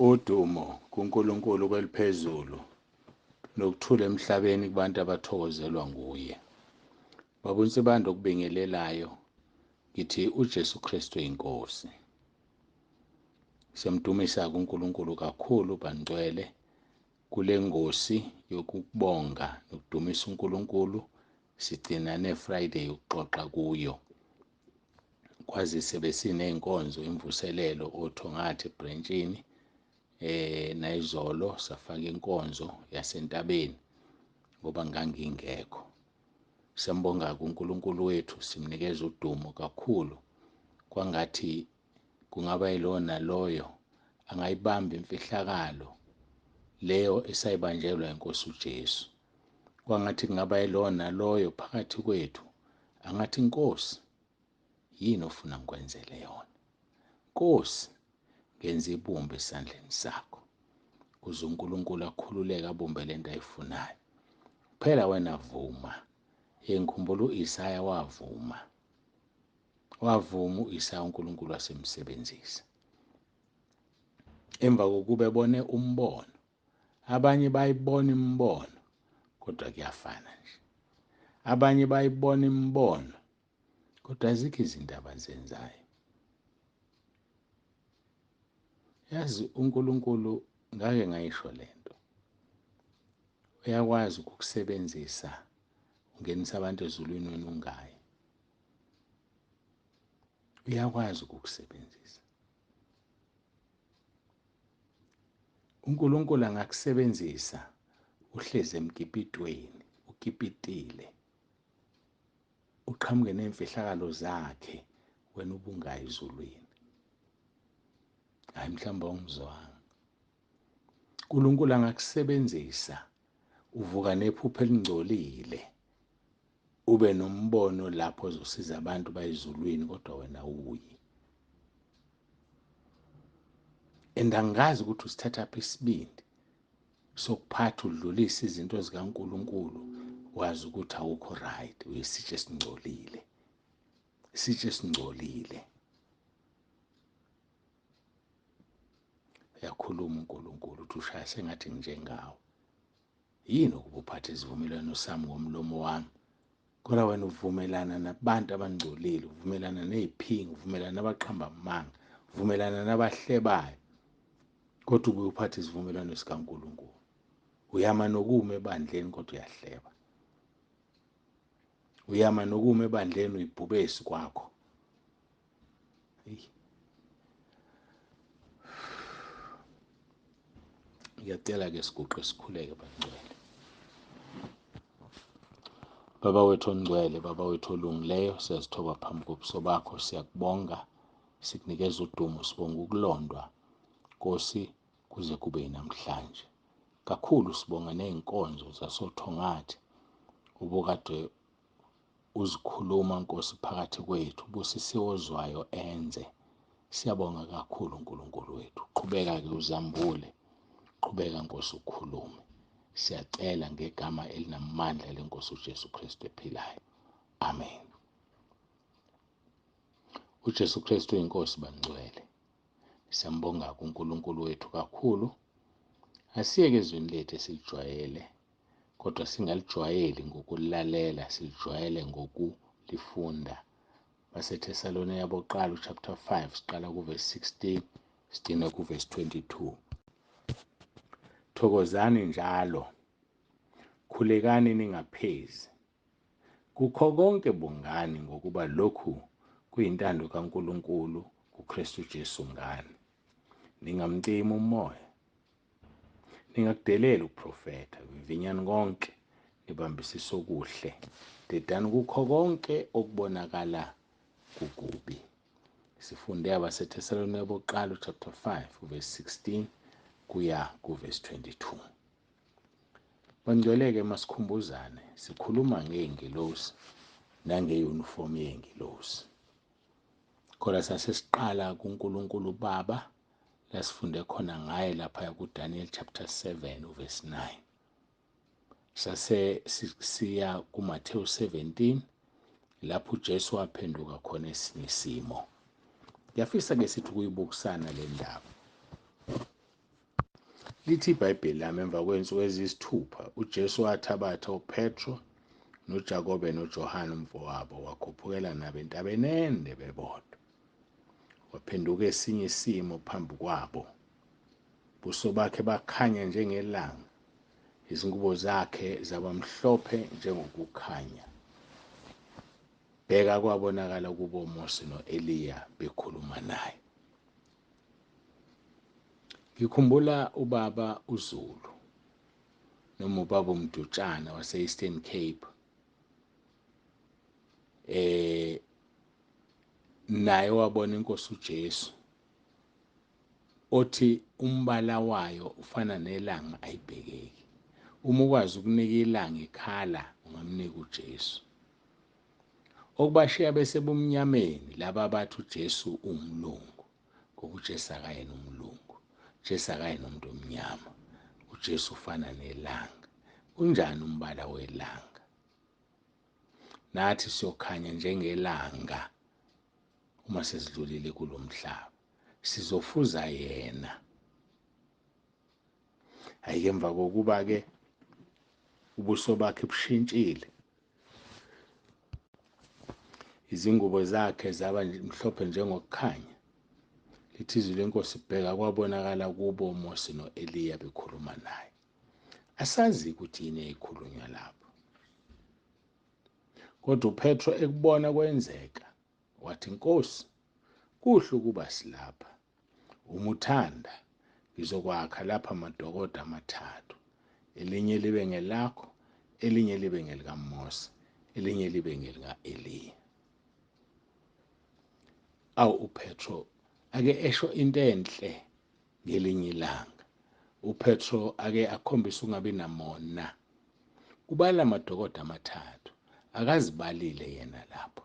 Udumo kuNkulunkulu kweliphezulu nokuthula emhlabeni kubantu abathokozelwa nguye. Babunsibando okubingelelayo ngithi uJesu Kristu inkosi. Siyamdumisa kuNkulunkulu kakhulu bangcwele kule ngosi yokubonga nokudumisa uNkulunkulu. Sigcina neFriday yokuxoxa kuyo. Kwazise besiney'nkonzo imvuselelo othongathi ebrentshini nayizolo safaka inkonzo yasentabeni ngoba ngangingekho. Siyambonga kuNkulunkulu wethu, simnikeza udumo kakhulu. Kwangathi kungaba yilona loyo angayibamba imfihlakalo leyo esayibanjelwa inkosi uJesu. Kwangathi kungaba yilona loyo phakathi kwethu angathi Nkosi, yini ofuna ngikwenzele yona? Nkosi, ngenza ibumba esandleni sakho. Kuze uNkulunkulu akhululeke abumbe lento ayifunayo. Phela wena vuma. Ngikhumbula u-Isaya wavuma u-Isaya uNkulunkulu wasemsebenzisa. Emva kokuba ebone umbono, abanye bayibona imibono kodwa kuyafana nje. Abanye bayibona imibono kodwa azikho izinto abazenzayo. Yazi uNkulunkulu, ngake ngayisho lento, uyakwazi ukukusebenzisa ungenisa abantu ezulwini wena ungayi. Uyakwazi ukukusebenzisa. uNkulunkulu angakusebenzisa uhlezi emkipitweni, ukipitile, uqhamuke nemfihlakalo zakhe wena ubungayi ezulwini. Hayi mhlawumbe awungizwanga. uNkulunkulu angakusebenzisa uvuka nephupho elingcolile, ube nombono lapho ozosiza abantu bayizulwini kodwa wena uyi. Angazi ukuthi usithatha phi isibindi sokuphatha udlulisa izinto zikaNkulunkulu, wazi ukuthi awukho right, uyisitshe esingcolile. Isitshe esingcolile. Uyakhuluma uNkulunkulu uthi ushaya sengathi njengawe. Yini ukuba uphathe isivumelwano sami ngomlomo wami? Kodwa wena uvumelana nabantu abangcolile, uvumelana neziphingi, uvumelana nabaqamba amanga, uvumelana nabahlebayo. Kodwa ube uphathe isivumelwano sikaNkulunkulu. Uyama nokuma ebandleni kodwa uyahleba. Uyama nokuma ebandleni uyibhubesi kwakho. Ngiyacela-ke siguqe sikhuleke bangcwele. Baba wethu ongcwele, Baba wethu olungileyo, siyazithoba phambi kobuso bakho, siyakubonga, sikunikeza udumo, sibonga ukulondwa Nkosi kuze kube namhlanje. Kakhulu sibonga ney'nkonzo zasothongathi ubukade uzikhuluma Nkosi phakathi kwethu, ubusisiwe ozwayo enze. Siyabonga kakhulu uNkulunkulu wethu. Qhubeka-ke uzambule, qhubeka Nkosi ukhulume. Siyacela ngegama elinamandla leNkosi uJesu Kristu ephilayo. Amen. uJesu Kristu inkosi bangcwele. Siyambonga kuNkulunkulu wethu kakhulu. Asiyeke ezweni lethu esilijwayele, kodwa singalijwayeli ngokulilalela, silijwayele ngokulifunda. BaseThesalonika bokuqala chapter 5 siqala kuverse 16 sigcine kuverse 22. Thokozani njalo, khulekani ningaphezi. Kukho konke bongani ngokuba lokhu kuyintando kaNkulunkulu kuKristu Jesu ngani. Ningamcimi umoya, ningakudeleli ukuprofetha, vivinyani konke, nibambisise okuhle, dedani kukho konke okubonakala kukubi. Sifunde abaseThesalonika bokuqala chapter 5 verse 16 kuya kuverse 22. Bangcweleke masikhumbuzane, sikhuluma ngey'ngelosi nangeyunifomu yey'ngelosi. Khona sasesiqala kuNkulunkulu Baba, la sifunde khona ngaye lapha kuDaniel chapter 7 verse 9. Sase siya kuMathewu 17 lapho uJesu waphenduka khona esinye isimo. Ngiyafisa ke sithi kuyibukisana le ndaba. Lithi iBhayibheli lami emva kwensuku eziyisithupha uJesu wathabatha uPetro noJakobe noJohane umfowabo wakhuphukela nabo entabeni ende bebodwa. Waphenduka esinye isimo phambi kwabo. Ubuso bakhe bakhanya njengelanga, izingubo zakhe zabamhlophe njengokukhanya. Bheka kwabonakala kubo uMose noEliya bekhuluma naye. Ngikhumbula ubaba uZulu noma ubaba uMdutshana wase-Eastern Cape. Naye wabona inkosi uJesu othi umbala wayo ufana nelanga ayibhekeki. Uma ukwazi ukunika ilanga ikhala ungamnika uJesu. Okubashiya bese bumnyameni laba bathi uJesu umlungu, ngoba uJesu akayena umlungu. uJesu akayena umuntu omnyama. uJesu ufana nelanga. Unjani umbala welanga? Nathi siyokhanya njengelanga uma sesidlulile kulomhlaba. Sizofuza yena. Ayike emva kokuba ke ubuso bakhe bushintshile, izingubo zakhe zaba mhlophe njengokukhanya, lithi izwi lenkosi bheka kwabonakala kubo uMose noEliya bekhuluma naye. Asazi ukuthi yini eyikhulunywa lapho. Kodwa uPetro ekubona kwenzeka wathi, Nkosi, kuhle ukuba silapha. Uma uthanda ngizokwakha lapha amadokodo amathathu, elinye libe ngelakho, elinye libe ngelikaMose, elinye libe ngelika-Eliya. Awu uPetro ake esho into enhle ngelinye ilanga. uPetro ake akhombisa ungabi namona. Ubala amadokodo amathathu, akazibalile yena lapho.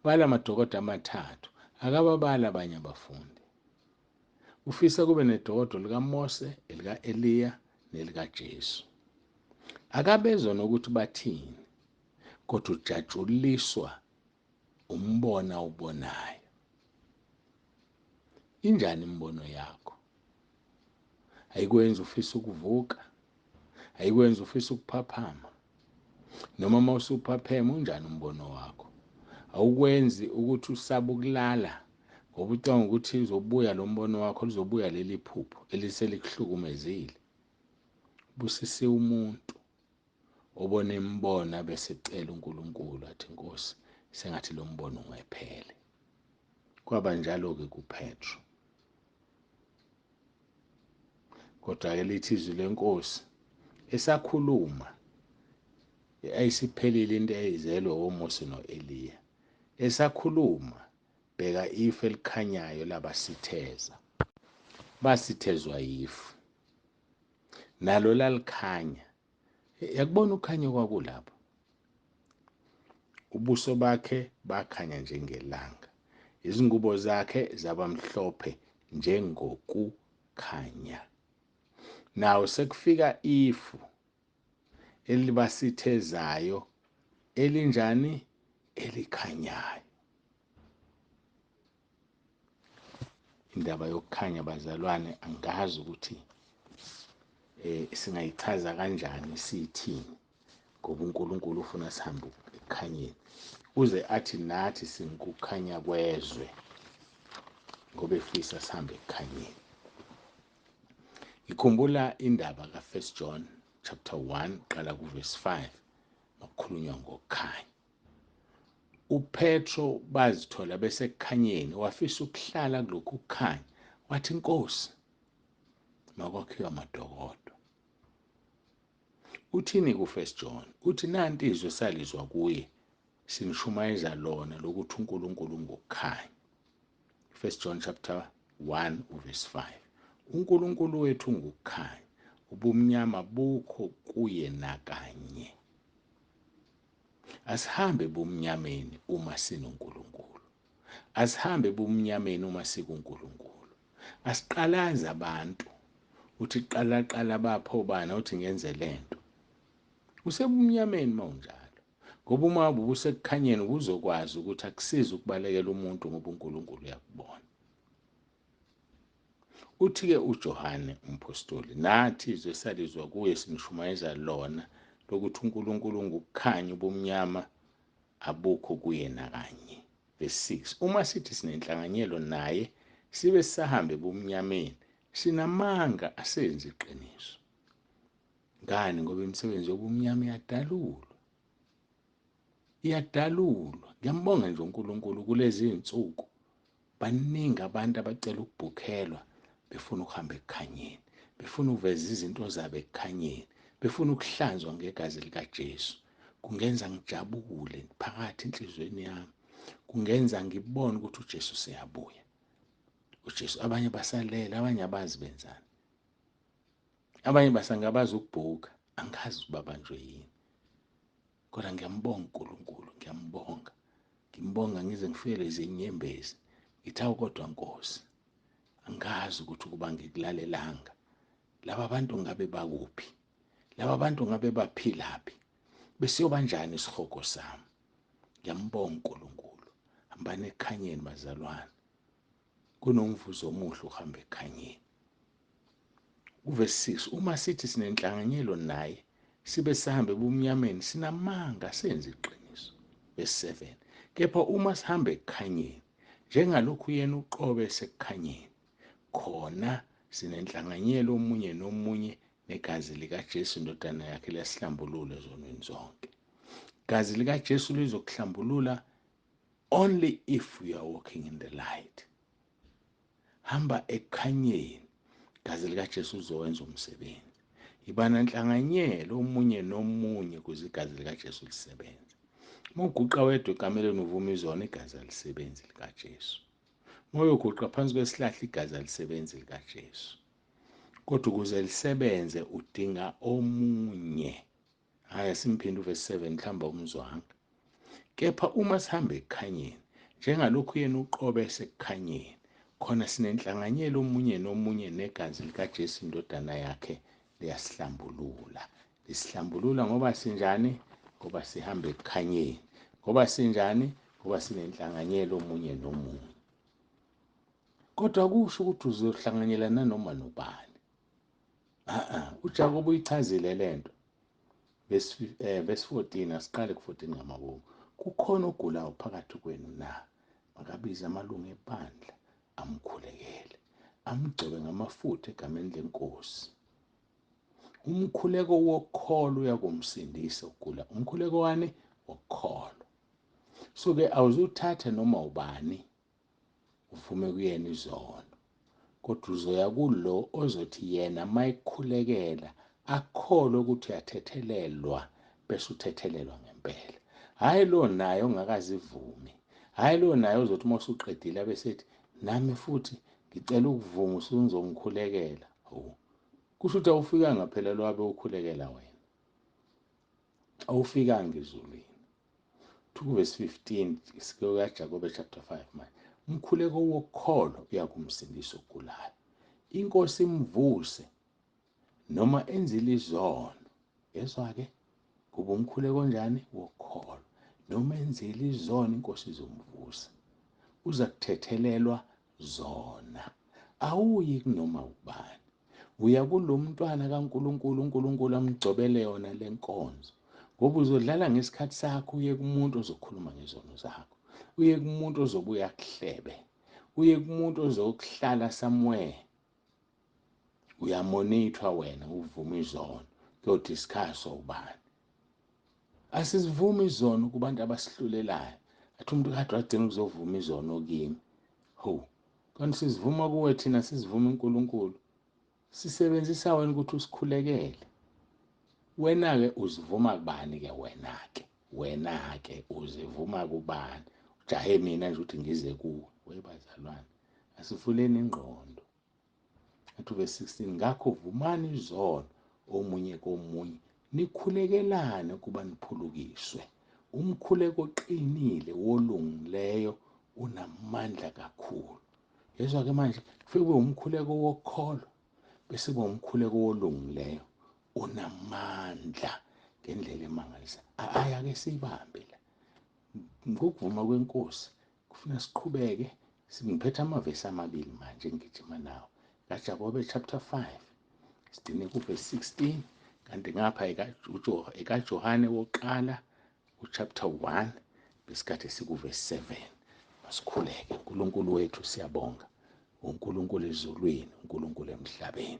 Bala amadokodo amathathu, akababala abanye abafundi. Ufisa kube nedokodo likaMose, elika-Eliya nelikaJesu. Akabezwa nokuthi bathini, kodwa ujatshuliswa umbona ubonayo. Injani imbono yakho? Ayikwenza ufisa ukuvuka? Ayikwenza ufisa ukuphaphama? Noma uma usuphaphema unjani umbono wakho? Awukwenzi ukuthi usabe ukulala ngoba ucanga ukuthi uzobuya lo mbono wakho, lizobuya leli phupho eliselikuhlukumezile? Busise umuntu obone imbona bese ecela uNkulunkulu athi, Nkosi, sengathi lo mbono ungephele. Kwaba njalo-ke kuPetro. Kodwa-ke lithi izwi lenkosi esakhuluma, ayisiphelile into eyayizelwe oMose noEliya. Esakhuluma, bheka ifu elikhanyayo labasitheza. Basithezwa yifu. Nalo lalikhanya. Yakubona ukhanya kwakulapho. Ubuso bakhe bakhanya njengelanga. Izingubo zakhe zaba mhlophe njengokukhanya. Nawo sekufika ifu elibasithezayo elinjani? Elikhanyayo. Indaba yokukhanya bazalwane, angazi ukuthi singayichaza kanjani sithini, ngoba uNkulunkulu ufuna sihambe ekukhanyeni. Uze athi nathi singukukhanya kwezwe ngoba efisa sihambe ekukhanyeni. Ngikhumbula indaba ka1 John chapter 1 qala kuverse 5 ngokukhulunywa ngokukhanya. uPetro bazithola besekukhanyeni, wafisa ukuhlala kulokhu kukhanya. Wathi, Nkosi, makwakhiwe amadokodo. Uthini ku1 John? Uthi nanti izwi salizwa kuye, sinishumayeza lona lokuthi uNkulunkulu ungukukhanya. 1 John chapter 1 verse 5. uNkulunkulu wethu ungukukhanya, ubumnyama bukho kuye nakanye. Asihambe bumnyameni uma sinoNkulunkulu. Asihambe bumnyameni uma sikuNkulunkulu. Asiqalaze abantu uthi qala bapho bana uthi ngenze lento. Usebumnyameni mawunjalo. Ngoba uma ubusekukhanyeni uzokwazi ukuthi akusizi ukubalekela umuntu ngoba uNkulunkulu uyakubona. Uthi-ke uJohane umpostoli, nathi izwe salizwa kuye sinishumayeza lona lokuthi uNkulunkulu ngukukhanya, ubumnyama abukho kuye nakanye. Verse 6, uma sithi sinenhlanganyelo naye sibe sisahambe ebumnyameni, sinamanga asenze iqiniso. Ngani? Ngoba imisebenzi yobumnyama iyadalulwa. Ngiyambonga nje uNkulunkulu kulezi iy'nsuku baningi abantu abacela ukubhukhelwa befuna ukuhamba ekukhanyeni, befuna ukuveza izinto zabo ekukhanyeni, befuna ukuhlanzwa ngegazi likaJesu. Kungenza ngijabule phakathi enhliziyweni yami, kungenza ngibone ukuthi uJesu seyabuya. uJesu, abanye basalela, abanye abazi benzani, abanye basangabazi ukubhuka, angazi ukuthi babanjwe yini. Kodwa ngiyambonga uNkulunkulu, ngimbonga ngize ngifike lezi inyembezi, ngithi awu kodwa Nkosi, angazi ukuthi ukuba ngikulalelanga. Laba bantu ngabe bakuphi? Laba bantu ngabe baphilaphi? Besiyobanjani isihogo sami? Ngiyambonga uNkulunkulu. Hambani ekukhanyeni bazalwane. Kunomvuzo omuhle uhamba ekukhanyeni. Verse 6, uma sithi sinenhlanganyelo naye sibe sihambe ebumnyameni, sinamanga senze iqiniso. Verse 7, kepha uma sihambe ekukhanyeni njengalokhu yena uqobe esekukhanyeni, khona sinenhlanganyelo omunye nomunye negazi likaJesu indodana yakhe liyasihlambulula ezonweni zonke. Igazi likaJesu lizokuhlambulula only if you are walking in the light. Hamba ekukhanyeni, igazi likaJesu uzowenza umsebenzi. Ibana nhlanganyelo omunye nomunye ukuze igazi likaJesu lisebenze. Uma uguqa wedwa ekameleni uvuma izono, igazi alisebenzi likaJesu. Uma uyoguqa phansi kwesihlahla, igazi alisebenzi likaJesu. Kodwa ukuze lisebenze udinga omunye. Haya simphinde uverse 7 mhlawumbe umzwanga. Kepha uma sihambe ekukhanyeni njengalokhu yena uqobe esekukhanyeni, khona sinenhlanganyelo omunye nomunye negazi likaJesu indodana yakhe liyasihlambulula. Lisihlambulula ngoba sinjani? Ngoba sihambe ekukhanyeni. Ngoba sinjani? Ngoba sinenhlanganyelo omunye nomunye. Kodwa kusho ukuthi uzohlanganyela nanoma nobani. uJakobe uyichazile lento. Verse 14, asiqale ku-14 ngamabomu. Kukhona ogulayo phakathi kwenu na? Makabize amalungu ebandla, amkhulekele, amgcobe ngamafutha egameni leNkosi. Umkhuleko wokholo uyakumsindisa ukugula. Umkhuleko wani? Wokholo. So-ke awuzuthatha noma ubani uvume kuyena izono, kodwa uzoya kulo ozothi yena mayikhulekela akholwe ukuthi uyathethelelwa, bese uthethelelwa ngempela. Hhayi lo naye ongakazivumi. Hhayi lo naye ozothi uma usuqedile abesethi nami futhi ngicela ukuvuma usungizongikhulekela. Kusho ukuthi awufikanga phela lo wabe ukhulekela wena. Awufikanga ezulwini. Verse 15, sike Jakobe chapter 5 manje. Umkhuleko wokholo uyakumsindisa ogulayo. Inkosi imvuse noma enzile izono. Yezwa-ke, kuba umkhuleko onjani? Wokholo. Noma enzile izono, inkosi izomvusa. Uza kuthethelelwa zona. Awuyi kunoma ubani. Uya kulo mntwana kaNkulunkulu, uNkulunkulu amgcobele yona le nkonzo. Ngoba uzodlala ngesikhathi sakho, uye kumuntu ozokhuluma ngezono zakho. Uye kumuntu ozobuya kuhlebe. Uye kumuntu ozokuhlala somewhere. Uyamonithwa wena uvuma izono. Kuyodiscusswa ubani. Asizivumi izono kubantu abasihlulelayo. Athi umuntu kade wadinga ukuzovuma izono kimi. Kanti sizivuma kuwe thina, sizivuma uNkulunkulu. Sisebenzisa wena ukuthi usikhulekele. Wena-ke uzivuma kubani-ke wena-ke? Wena-ke uzivuma kubani? Ujahe mina nje ukuthi ngize kuwe. Webazalwane, asivuleni ingqondo. Athi verse 16, ngakho vumani izono omunye komunye, nikhulekelane kuba niphulukiswe. Umkhuleko oqinile wolungileyo unamandla kakhulu. Yezwa-ke manje, kufike kube umkhuleko wokholo, bese kube umkhuleko wolungileyo unamandla ngendlela emangalisa. Ake siyibambe la. Ngokuvuma kwenkosi, kufuna siqhubeke. Ngiphethe amavesi amabili manje engigijima nawo. kaJakobe chapter 5 sidine kuverse 16, kanti ngapha ekaJohane wokuqala uchapter 1 besikhathi sikuverse 7. Masikhuleke. uNkulunkulu wethu siyabonga, uNkulunkulu ezulwini, uNkulunkulu emhlabeni,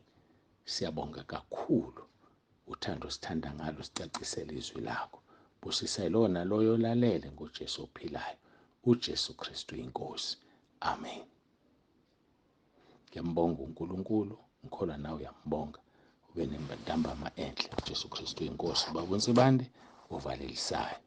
siyabonga kakhulu uthando sithanda ngalo sicacisela izwi lakho. Busisa lona loyo lalele ngoJesu ophilayo, uJesu Kristu inkosi. Amen. Ngiyambonga uNkulunkulu, ngikholwa nawe uyambonga. Ube nembambama enhle. uJesu Kristu inkosi. Babonsibande uvalelisayo.